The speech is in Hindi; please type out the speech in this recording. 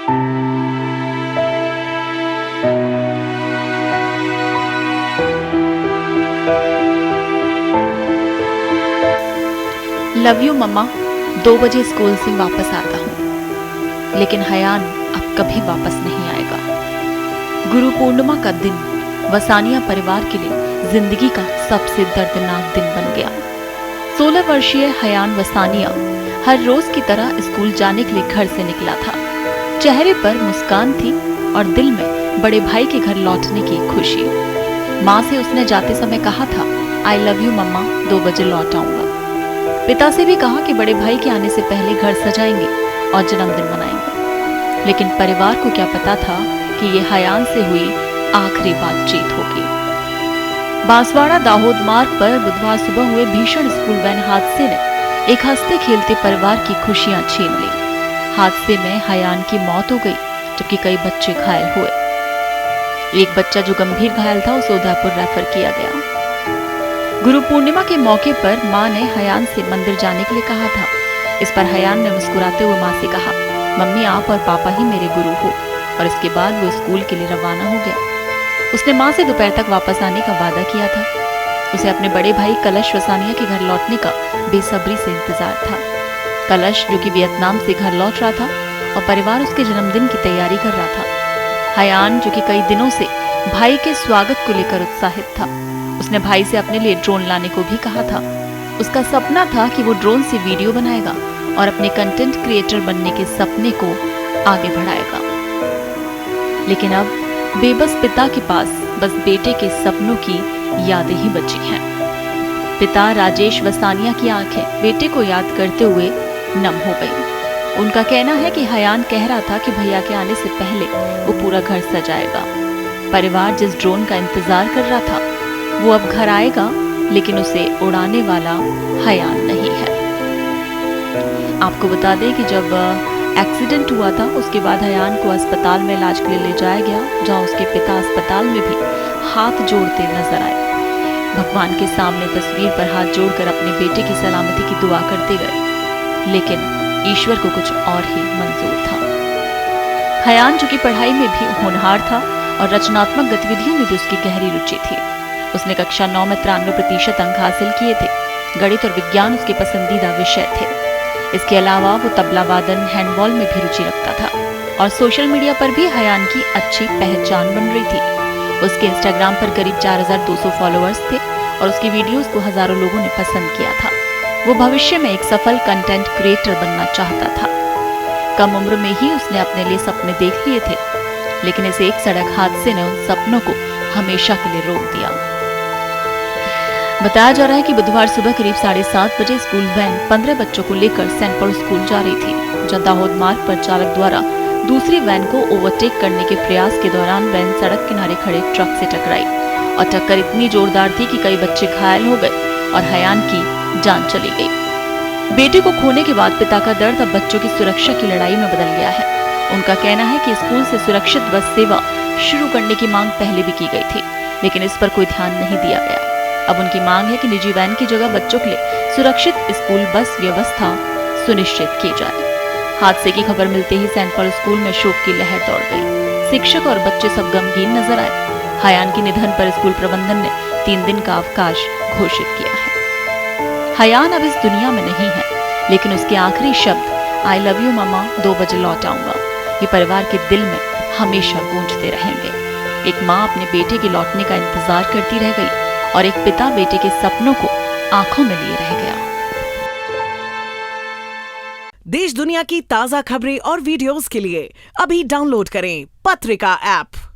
लव यू मम्मा। 2 बजे स्कूल से वापस आता हूँ, लेकिन हयान अब कभी वापस नहीं आएगा। गुरु पूर्णिमा का दिन वसानिया परिवार के लिए जिंदगी का सबसे दर्दनाक दिन बन गया। 16 वर्षीय हयान वसानिया हर रोज की तरह स्कूल जाने के लिए घर से निकला था। चेहरे पर मुस्कान थी और दिल में बड़े भाई के घर लौटने की खुशी। माँ से उसने जाते समय कहा था, आई लव यू मम्मा, 2 बजे लौट आऊंगा। पिता से भी कहा कि बड़े भाई के आने से पहले घर सजाएंगे और जन्मदिन मनाएंगे। लेकिन परिवार को क्या पता था कि ये हयान से हुई आखिरी बातचीत होगी। बांसवाड़ा दाहोद मार्ग पर बुधवार सुबह हुए भीषण स्कूल वैन हादसे ने एक हंसते खेलते परिवार की खुशियां छीन ली। हादसे में हयान की मौत हो गई, जबकि कई बच्चे घायल हुए। एक बच्चा जो गंभीर घायल था उसे उदयपुर रेफर किया गया। गुरु पूर्णिमा के मौके पर मां ने हयान से मंदिर जाने के लिए कहा था। इस पर हयान ने मुस्कुराते हुए मां से कहा, मम्मी आप और पापा ही मेरे गुरु हो। और इसके बाद वो स्कूल के लिए रवाना हो गया। उसने मां से दोपहर तक वापस आने का वादा किया था। उसे अपने बड़े भाई कलश वसानिया के घर लौटने का बेसब्री से इंतजार था। कलश जो कि वियतनाम से घर लौट रहा था और परिवार उसके जन्मदिन की तैयारी कर रहा था। हयान जो कि कई दिनों से भाई के स्वागत को लेकर उत्साहित था। उसने भाई से अपने लिए ड्रोन लाने को भी कहा था। उसका सपना था कि वो ड्रोन से वीडियो बनाएगा और अपने कंटेंट क्रिएटर बनने के सपने को आगे बढ़ाएगा। लेकिन अब बेबस पिता के पास बस बेटे के सपनों की यादें ही बची हैं। पिता राजेश वसानिया की आंखें बेटे को याद करते हुए नम हो गई। उनका कहना है कि हयान कह रहा था कि भैया के आने से पहले वो पूरा घर सजाएगा। परिवार जिस ड्रोन का इंतजार कर रहा था वो अब घर आएगा, लेकिन उसे उड़ाने वाला हयान नहीं है। आपको बता दें कि जब एक्सीडेंट हुआ था उसके बाद हयान को अस्पताल में इलाज के लिए ले जाया गया, जहां उसके पिता अस्पताल में भी हाथ जोड़ते नजर आए। भगवान के सामने तस्वीर पर हाथ जोड़कर अपने बेटे की सलामती की दुआ करते गए, लेकिन ईश्वर को कुछ और ही मंजूर था। हयान जो कि पढ़ाई में भी होनहार था और रचनात्मक गतिविधियों में भी उसकी गहरी रुचि थी। उसने कक्षा 9 में 93% अंक हासिल किए थे। गणित और विज्ञान उसके पसंदीदा विषय थे। इसके अलावा वो तबला वादन, हैंडबॉल में भी रुचि रखता था और सोशल मीडिया पर भी हयान की अच्छी पहचान बन रही थी। उसके इंस्टाग्राम पर करीब 4200 फॉलोअर्स थे और उसकी वीडियोस को हजारों लोगों ने पसंद किया था। वो भविष्य में एक सफल कंटेंट क्रिएटर बनना चाहता था। कम उम्र में ही उसने अपने लिए सपने देख लिए थे, लेकिन इस एक सड़क हादसे ने उन सपनों को हमेशा के लिए रोक दिया। बताया जा रहा है कि बुधवार सुबह करीब 7:30 बजे स्कूल वैन 15 बच्चों को लेकर सेंट पॉल स्कूल जा रही थी। जब दाहोद मार्ग पर चालक द्वारा दूसरी वैन को ओवरटेक करने के प्रयास के दौरान वैन सड़क किनारे खड़े ट्रक से टकराई और टक्कर इतनी जोरदार थी कि कई बच्चे घायल हो गए और हयान की जान चली गई। बेटे को खोने के बाद पिता का दर्द अब बच्चों की सुरक्षा की लड़ाई में बदल गया है। उनका कहना है कि स्कूल से सुरक्षित बस सेवा शुरू करने की मांग पहले भी की गई थी, लेकिन इस पर कोई ध्यान नहीं दिया गया। अब उनकी मांग है कि निजी वैन की जगह बच्चों के लिए सुरक्षित स्कूल बस व्यवस्था सुनिश्चित की जाए। हादसे की खबर मिलते ही सेंट पॉल स्कूल में शोक की लहर दौड़ गई। शिक्षक और बच्चे सब गमगीन नजर आए। हयान के निधन पर स्कूल प्रबंधन ने 3 दिन का अवकाश घोषित किया है। हयान अब इस दुनिया में नहीं है, लेकिन उसके आखिरी शब्द आई लव यू मम्मा, 2 बजे लौट आऊंगा, ये परिवार के दिल में हमेशा गूंजते रहेंगे। एक माँ अपने बेटे के लौटने का इंतजार करती रह गई और एक पिता बेटे के सपनों को आंखों में लिए रह गया। देश दुनिया की ताजा खबरें और वीडियोस के लिए अभी डाउनलोड करें पत्रिका ऐप।